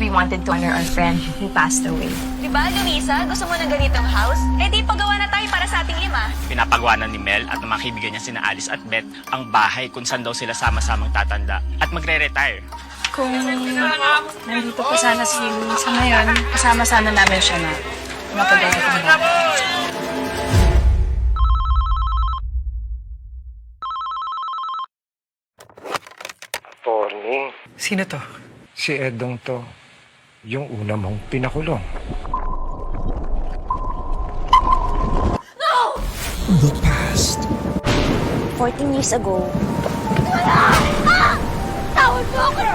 we wanted to honor our friend who passed away. Diba, Luisa? Gusto mo ng ganitong house? Eh di pagawa na tayo para sa ating 5. Pinapagawa na ni Mel at ng mga kaibigan niya sina Alice at Beth ang bahay kung saan daw sila sama-samang tatanda at magre-retire. Kung nandito pa sana si Luisa ngayon, kasama sana namin siya na mapagawa ng bahay. Attorney, Sino to? si Edong to. Yung una mong pinakulong. The past. 14 years ago,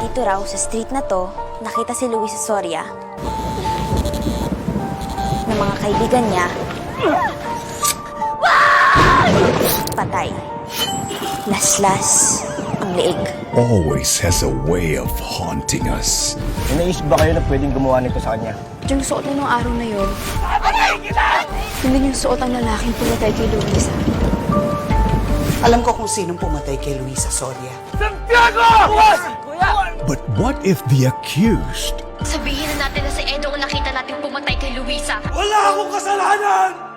dito raw sa street na to, nakita si Luisa Soria na mga kaibigan niya patay. Laslas ang leeg. Always has a way of haunting us. May naisip ba kayo na pwedeng gumawa nito sa kanya? Yung suot na nung araw na yun, hindi yung suot ang lalaking pumatay kay Luisa. Alam ko kung sinong pumatay kay Luisa Soria. But what if the accused Sabihin na natin na si Edo ang nakita natin pumatay kay Luisa.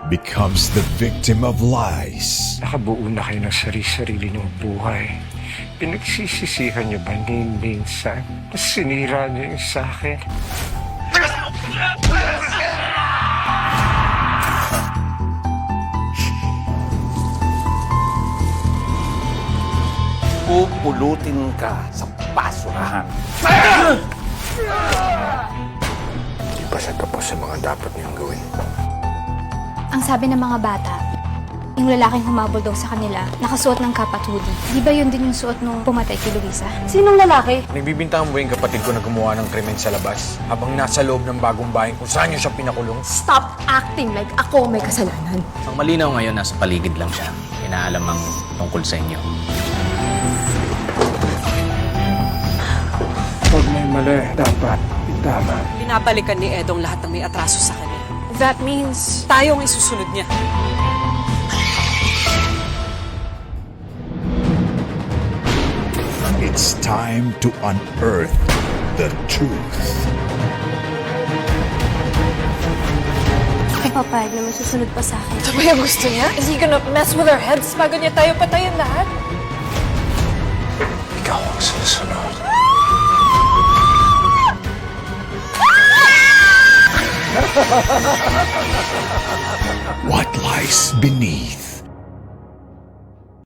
becomes the victim of lies? Nakabuo na kayo ng sarili-sarili ng buhay. Pinagsisisihan niyo ba ni minsan na sinira niyo yung sa akin? Pupulutin ka sa basurahan. Hindi pa siya tapos sa mga dapat niyong gawin. Ang sabi ng mga bata, yung lalaking humabol daw sa kanila, nakasuot ng cap at hoodie. Di ba yun din yung suot nung pumatay kay Luisa? Sinong lalaki? Nagbibintangan mo yung kapatid ko na gumawa ng krimen sa labas habang nasa loob ng bagong bahay kung saan niyo siya pinakulong. Stop acting like ako may kasalanan. Ang malinaw ngayon, nasa paligid lang siya. Inaalam ang tungkol sa inyo. Pag may mali, dapat itama. Binabalikan ni Edong lahat ng may atraso sa kanya. That means, Tayong isusunod niya. It's time to unearth the truth. Ay, papayag naman susunod pa sa akin. ito ba yung gusto niya? Is he gonna mess with our heads bago niya tayo patayin lahat? Ikaw ang susunod. What lies beneath?